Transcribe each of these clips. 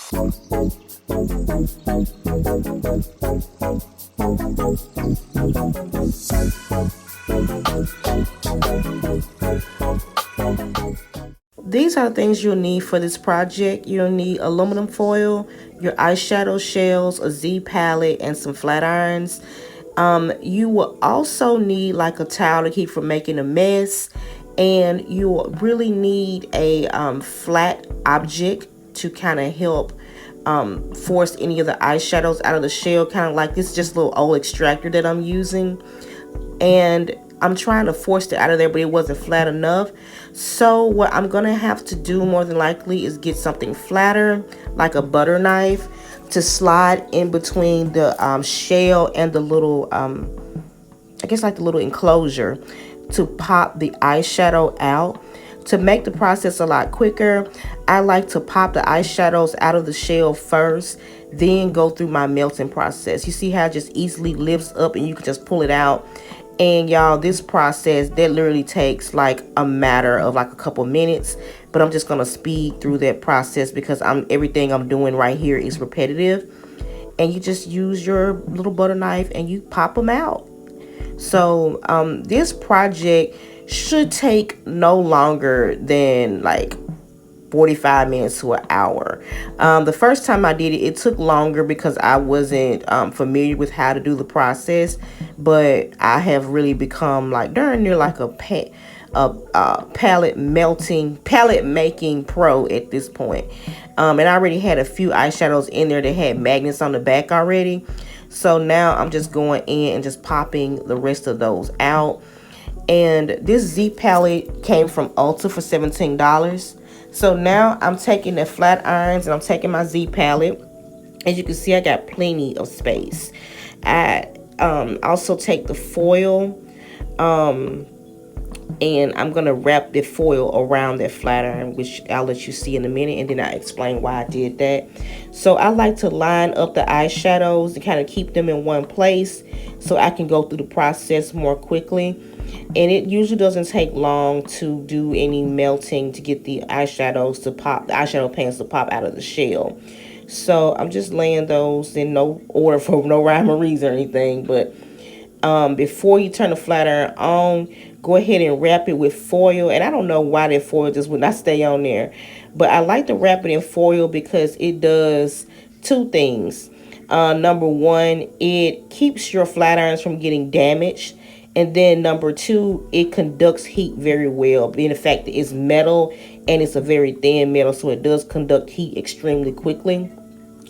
These are the things you'll need for this project. You'll need aluminum foil, your eyeshadow shells, a Z palette, and some flat irons. You will also need like a towel to keep from making a mess, and you will really need a flat object to kind of help force any of the eyeshadows out of the shell, kind of like this just little old extractor that I'm using. And I'm trying to force it out of there, but it wasn't flat enough. So what I'm gonna have to do more than likely is get something flatter, like a butter knife, to slide in between the shell and the little I guess like the little enclosure, to pop the eyeshadow out. To make the process a lot quicker, I like to pop the eyeshadows out of the shell first, then go through my melting process. You see how it just easily lifts up and you can just pull it out. And y'all, this process that literally takes like a matter of like a couple minutes, but I'm just gonna speed through that process because everything I'm doing right here is repetitive. And you just use your little butter knife and you pop them out. So this project should take no longer than like 45 minutes to an hour. The first time I did it, it took longer because I wasn't familiar with how to do the process, but I have really become like darn near like a palette making pro at this point. And I already had a few eyeshadows in there that had magnets on the back already. So now I'm just going in and just popping the rest of those out. And this Z palette came from Ulta for $17. So now I'm taking the flat irons and I'm taking my Z palette. As you can see, I got plenty of space. I also take the foil, and I'm going to wrap the foil around that flat iron, which I'll let you see in a minute, and then I'll explain why I did that. So I like to line up the eyeshadows and kind of keep them in one place so I can go through the process more quickly. And it usually doesn't take long to do any melting to get the eyeshadows to pop, the eyeshadow pans to pop out of the shell. So I'm just laying those in no order for no rhyme or reason or anything, but before you turn the flat iron on, go ahead and wrap it with foil. And I don't know why that foil just would not stay on there, but I like to wrap it in foil because it does two things. Number one, it keeps your flat irons from getting damaged. And then number two, it conducts heat very well, being the fact that it's metal and it's a very thin metal, so it does conduct heat extremely quickly.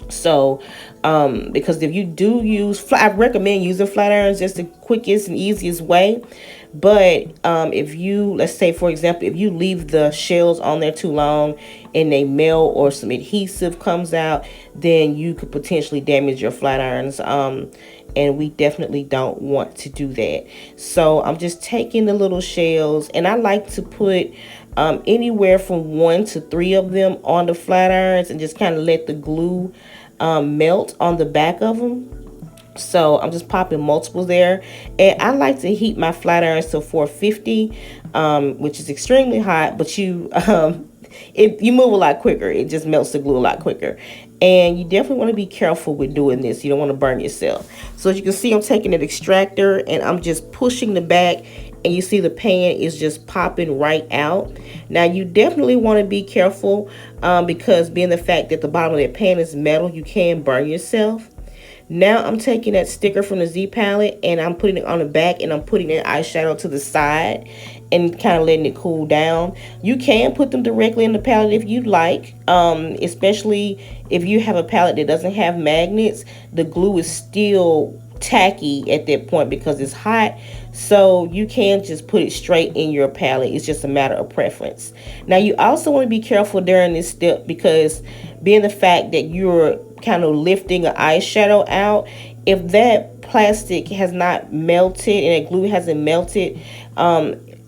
So because if you do use I recommend using flat irons, just the quickest and easiest way. But if you, let's say for example, if you leave the shells on there too long and they melt or some adhesive comes out, then you could potentially damage your flat irons, and we definitely don't want to do that. So I'm just taking the little shells, and I like to put anywhere from 1 to 3 of them on the flat irons and just kind of let the glue melt on the back of them. So I'm just popping multiples there, and I like to heat my flat irons to 450, which is extremely hot, but you move a lot quicker. It just melts the glue a lot quicker. And you definitely want to be careful with doing this. You don't want to burn yourself. So as you can see, I'm taking an extractor and I'm just pushing the back, and you see the pan is just popping right out. Now you definitely want to be careful because being the fact that the bottom of that pan is metal, you can burn yourself. Now I'm taking that sticker from the Z palette and I'm putting it on the back, and I'm putting that eyeshadow to the side and kind of letting it cool down. You can put them directly in the palette if you'd like, especially if you have a palette that doesn't have magnets. The glue is still tacky at that point because it's hot, so you can just put it straight in your palette. It's just a matter of preference. Now you also want to be careful during this step because being the fact that you're kind of lifting an eyeshadow out, if that plastic has not melted and that glue hasn't melted,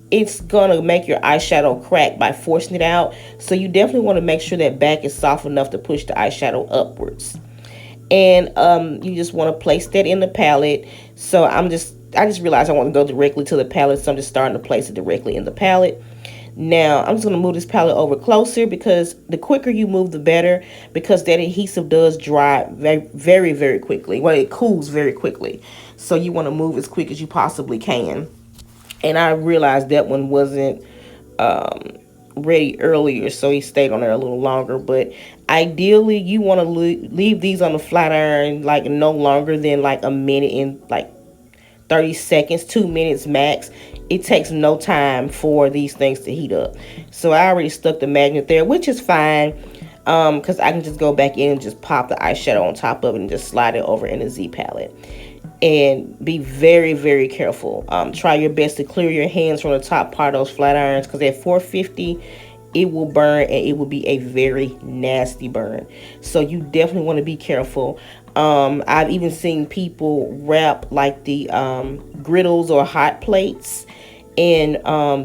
it's gonna make your eyeshadow crack by forcing it out. So you definitely want to make sure that back is soft enough to push the eyeshadow upwards. And you just want to place that in the palette. So I just realized I want to go directly to the palette, so I'm just starting to place it directly in the palette. Now, I'm just going to move this palette over closer because the quicker you move, the better, because that adhesive does dry very, very, very quickly. Well, it cools very quickly. So you want to move as quick as you possibly can. And I realized that one wasn't ready earlier, so he stayed on there a little longer. But ideally, you want to leave these on the flat iron like no longer than like a minute and like 30 seconds, 2 minutes max. It takes no time for these things to heat up. So I already stuck the magnet there, which is fine, because I can just go back in and just pop the eyeshadow on top of it and just slide it over in the Z palette. And be very, very careful. Try your best to clear your hands from the top part of those flat irons, because at 450 it will burn, and it will be a very nasty burn. So you definitely want to be careful. I've even seen people wrap like the griddles or hot plates and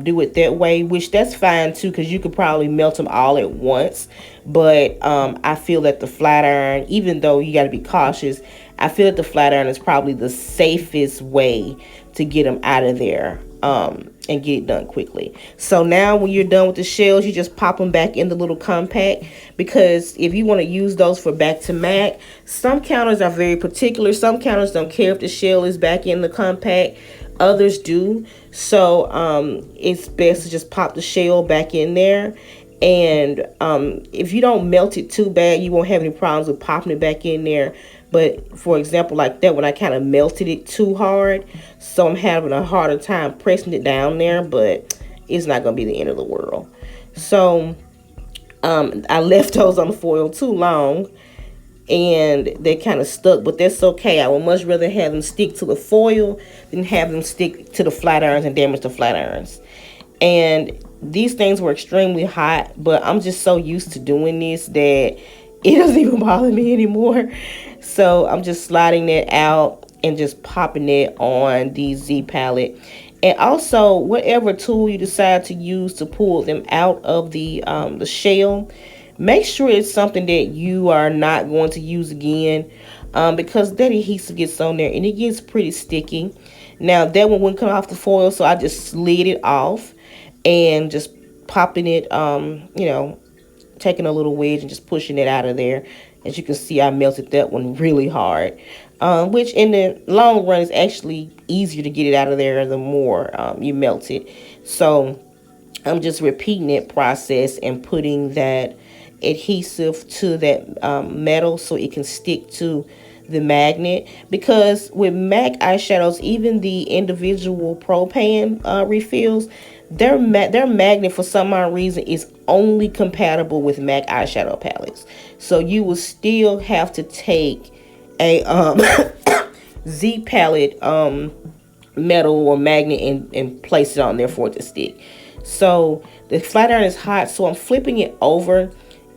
do it that way, which that's fine too, because you could probably melt them all at once. But I feel that the flat iron, even though you got to be cautious, I feel that the flat iron is probably the safest way to get them out of there and get it done quickly. So now when you're done with the shells, you just pop them back in the little compact, because if you want to use those for back to MAC, some counters are very particular. Some counters don't care if the shell is back in the compact. Others do. So it's best to just pop the shell back in there. And if you don't melt it too bad, you won't have any problems with popping it back in there. But for example, like that, when I kind of melted it too hard, so I'm having a harder time pressing it down there, but it's not going to be the end of the world. So I left those on the foil too long, and they kind of stuck, but that's okay. I would much rather have them stick to the foil than have them stick to the flat irons and damage the flat irons. And these things were extremely hot, but I'm just so used to doing this that it doesn't even bother me anymore. So I'm just sliding that out and just popping it on the Z palette. And also, whatever tool you decide to use to pull them out of the shell, make sure it's something that you are not going to use again, because that adhesive gets on there and it gets pretty sticky. Now, that one wouldn't come off the foil, so I just slid it off and just popping it, taking a little wedge and just pushing it out of there. As you can see, I melted that one really hard, which in the long run is actually easier to get it out of there the more you melt it. So I'm just repeating that process and putting that adhesive to that metal so it can stick to the magnet, because with MAC eyeshadows, even the individual propane refills, their magnet for some odd reason is only compatible with MAC eyeshadow palettes. So you will still have to take a Z palette metal or magnet and place it on there for it to stick. So the flat iron is hot, so I'm flipping it over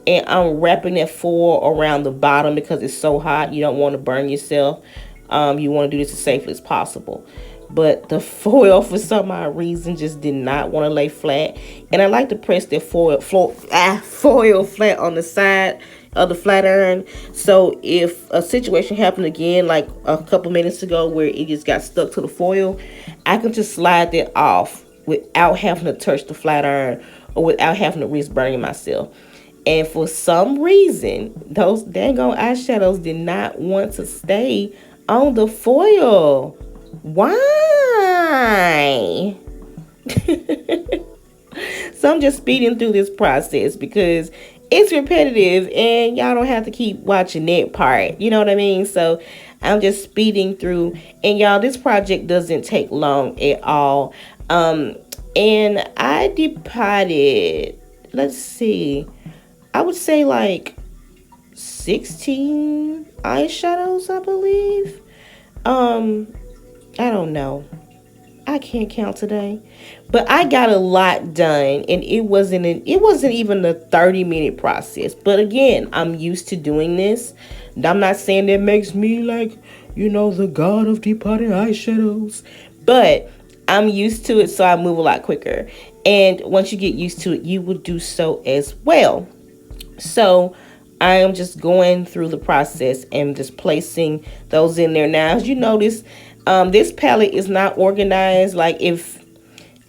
and I'm wrapping that foil around the bottom because it's so hot. You don't want to burn yourself. You want to do this as safely as possible. But the foil, for some odd reason, just did not want to lay flat. And I like to press the foil flat on the side of the flat iron. So if a situation happened again, like a couple minutes ago, where it just got stuck to the foil, I can just slide that off without having to touch the flat iron or without having to risk burning myself. And for some reason, those dang on eyeshadows did not want to stay on the foil. Why? So I'm just speeding through this process because it's repetitive and y'all don't have to keep watching that part. You know what I mean? So I'm just speeding through. And y'all, this project doesn't take long at all. And I departed, let's see, I would say like 16 eyeshadows, I believe. I don't know. I can't count today. But I got a lot done, and it wasn't even a 30-minute process. But again, I'm used to doing this. I'm not saying that makes me like, the god of departed eyeshadows. But I'm used to it, so I move a lot quicker. And once you get used to it, you will do so as well. So I am just going through the process and just placing those in there. Now, as you notice, this palette is not organized. Like if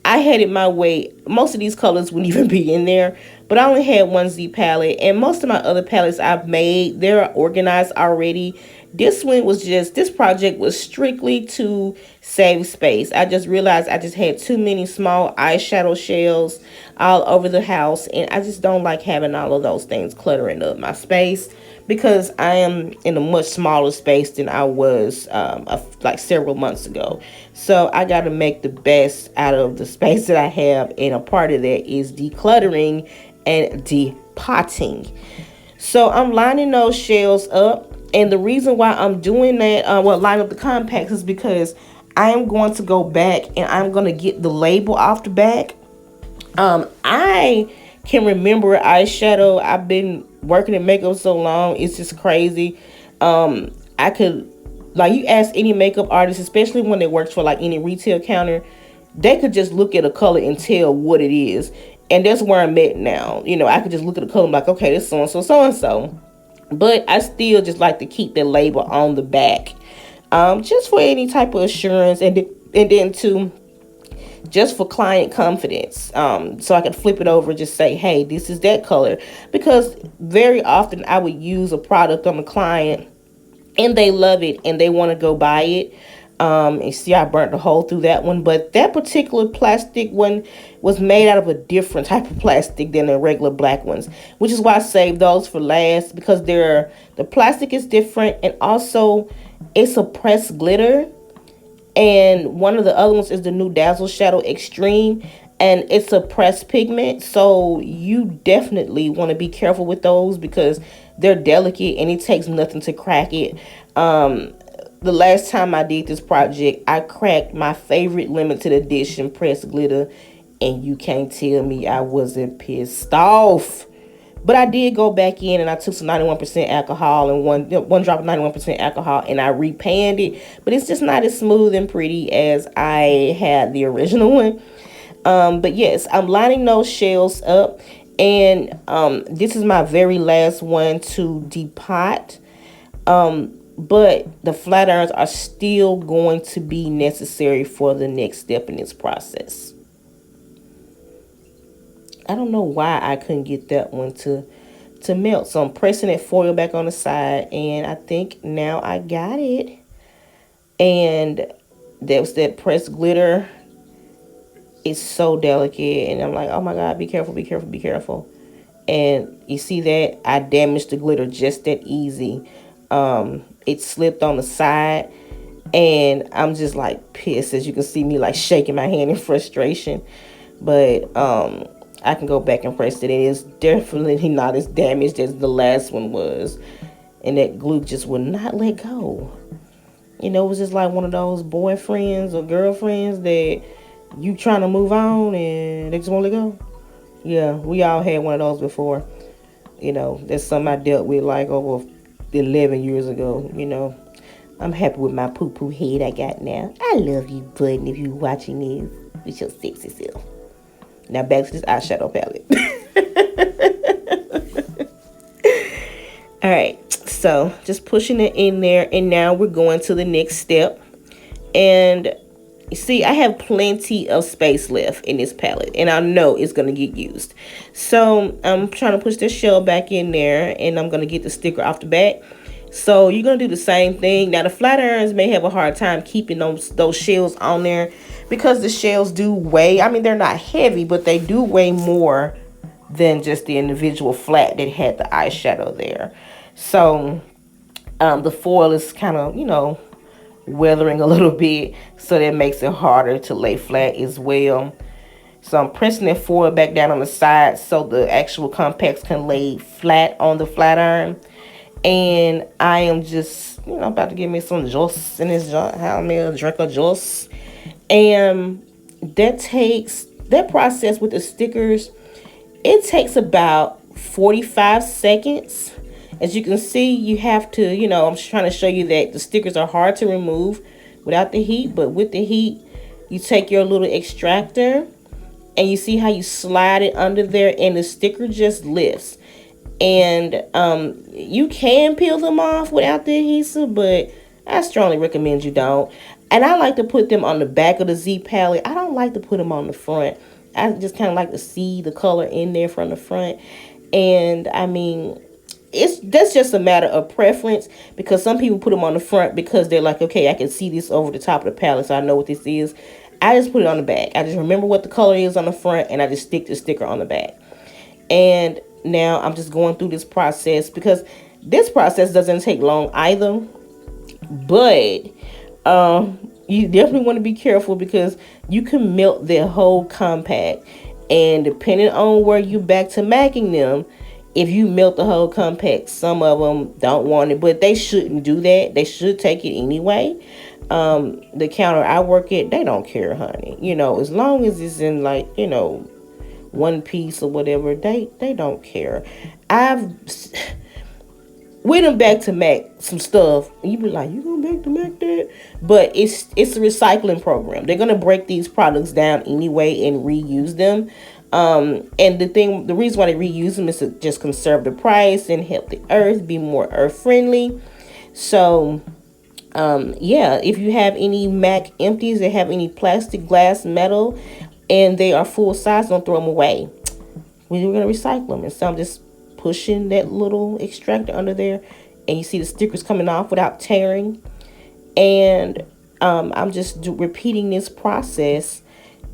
I had it my way, most of these colors wouldn't even be in there. But I only had one Z palette, and most of my other palettes I've made, they're organized already. This project was strictly to save space. I just realized I just had too many small eyeshadow shells all over the house, and I just don't like having all of those things cluttering up my space, because I am in a much smaller space than I was like several months ago. So I got to make the best out of the space that I have, and a part of that is decluttering and depotting. So I'm lining those shells up, and the reason why I'm doing that, line up the compacts, is because I am going to go back and I'm going to get the label off the back. I can remember eyeshadow. I've been working in makeup so long, it's just crazy. I could, like, you ask any makeup artist, especially when they work for like any retail counter, they could just look at a color and tell what it is. And that's where I'm at now. I could just look at the color and be like, okay, this so and so, so and so. But I still just like to keep the label on the back, just for any type of assurance, and then too, just for client confidence, so I can flip it over and just say, hey, this is that color. Because very often I would use a product on a client and they love it and they want to go buy it. And see, I burnt a hole through that one, but that particular plastic one was made out of a different type of plastic than the regular black ones, which is why I saved those for last, because the plastic is different, and also it's a pressed glitter. And one of the other ones is the new Dazzle Shadow Extreme, and it's a pressed pigment. So you definitely want to be careful with those, because they're delicate and it takes nothing to crack it. The last time I did this project, I cracked my favorite limited edition pressed glitter, and you can't tell me I wasn't pissed off. But I did go back in and I took some 91% alcohol and one drop of 91% alcohol, and I repanned it. But it's just not as smooth and pretty as I had the original one. But yes, I'm lining those shells up, and this is my very last one to depot. But the flat irons are still going to be necessary for the next step in this process. I don't know why I couldn't get that one to melt. So I'm pressing that foil back on the side, and I think now I got it. And that was that pressed glitter. It's so delicate, and I'm like, oh my God, be careful, be careful, be careful. And you see that I damaged the glitter just that easy. It slipped on the side, and I'm just like pissed, as you can see me like shaking my hand in frustration. But I can go back and press it, and it's definitely not as damaged as the last one was. And that glue just would not let go. It was just like one of those boyfriends or girlfriends that you trying to move on and they just won't let go. Yeah, we all had one of those before. That's something I dealt with like over 11 years ago. I'm happy with my poo-poo head I got now. I love you, Button, if you watching this with your sexy self. Now back to this eyeshadow palette. Alright, so just pushing it in there, and now we're going to the next step. And you see, I have plenty of space left in this palette, and I know it's going to get used. So I'm trying to push this shell back in there, and I'm going to get the sticker off the back. So you're going to do the same thing. Now the flat irons may have a hard time keeping those shells on there, because the shells do weigh. I mean, they're not heavy, but they do weigh more than just the individual flat that had the eyeshadow there. So the foil is kind of, weathering a little bit, so that makes it harder to lay flat as well. So I'm pressing that foil back down on the side so the actual compacts can lay flat on the flat iron. And I am just, about to give me some juice in this jar. How me a drink of juice. And that process with the stickers, it takes about 45 seconds. As you can see, you have to, I'm just trying to show you that the stickers are hard to remove without the heat, but with the heat, you take your little extractor and you see how you slide it under there, and the sticker just lifts. And you can peel them off without the adhesive, but I strongly recommend you don't. And I like to put them on the back of the Z palette. I don't like to put them on the front. I just kind of like to see the color in there from the front. And I mean, that's just a matter of preference, because some people put them on the front because they're like, okay, I can see this over the top of the palette, so I know what this is. I just put it on the back. I just remember what the color is on the front, and I just stick the sticker on the back. And now I'm just going through this process, because this process doesn't take long either. But you definitely want to be careful, because you can melt their whole compact. And depending on where you back to macking them, if you melt the whole compact, some of them don't want it, but they shouldn't do that. They should take it anyway. The counter I work at, they don't care, honey. You know, as long as it's in, like, you know, one piece or whatever, they don't care. We done back to Mac some stuff. You be like, you gonna back to Mac that? But it's a recycling program. They're gonna break these products down anyway and reuse them. And the reason why they reuse them is to just conserve the price and help the earth be more earth friendly. So, yeah, if you have any Mac empties that have any plastic, glass, metal, and they are full size, don't throw them away. We're gonna recycle them. And so I'm just pushing that little extractor under there, and you see the stickers coming off without tearing. And I'm just repeating this process,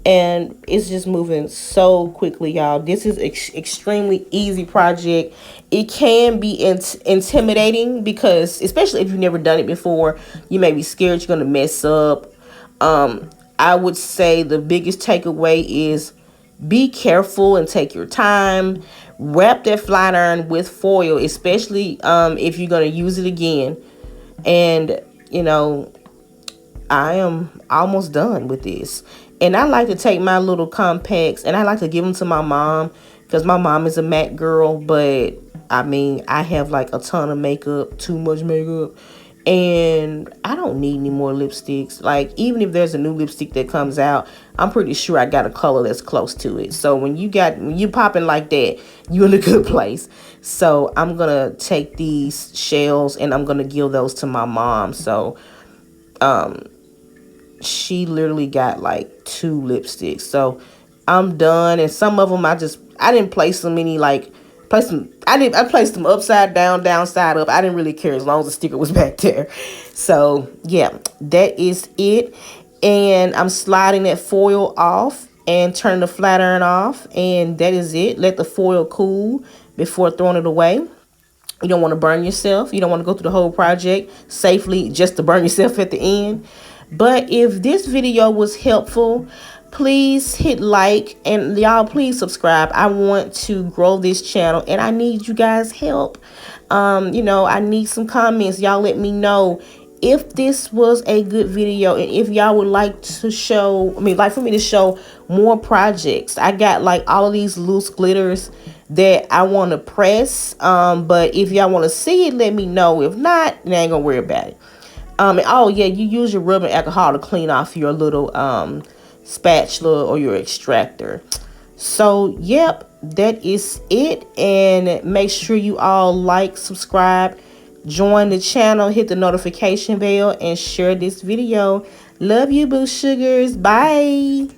and it's just moving so quickly, y'all. This is extremely easy project. It can be intimidating, because especially if you've never done it before, you may be scared you're gonna mess up. I would say the biggest takeaway is be careful and take your time. Wrap that flat iron with foil, especially if you're going to use it again. And, you know, I am almost done with this. And I like to take my little compacts and I like to give them to my mom, because my mom is a matte girl. But, I mean, I have like a ton of makeup, too much makeup. And I don't need any more lipsticks. Like, even if there's a new lipstick that comes out, I'm pretty sure I got a color that's close to it. So when you popping like that, you're in a good place. So I'm gonna take these shells and I'm gonna give those to my mom. So she literally got like 2 lipsticks. So I'm done. And some of them I didn't place them any, like, I placed them upside down, downside up. I didn't really care as long as the sticker was back there. So yeah, that is it. And I'm sliding that foil off and turning the flat iron off, and that is it. Let the foil cool before throwing it away. You don't want to burn yourself. You don't want to go through the whole project safely just to burn yourself at the end. But if this video was helpful, please hit like, and y'all please subscribe. I want to grow this channel and I need you guys' help. You know, I need some comments. Y'all let me know if this was a good video, and if y'all would like to like for me to show more projects. I got like all of these loose glitters that I want to press. But if y'all want to see it, let me know. If not, then I ain't gonna worry about it. And oh yeah, you use your rubbing alcohol to clean off your little spatula or your extractor. So yep, that is it. And make sure you all like, subscribe, join the channel, hit the notification bell, and share this video. Love you, boo sugars. Bye.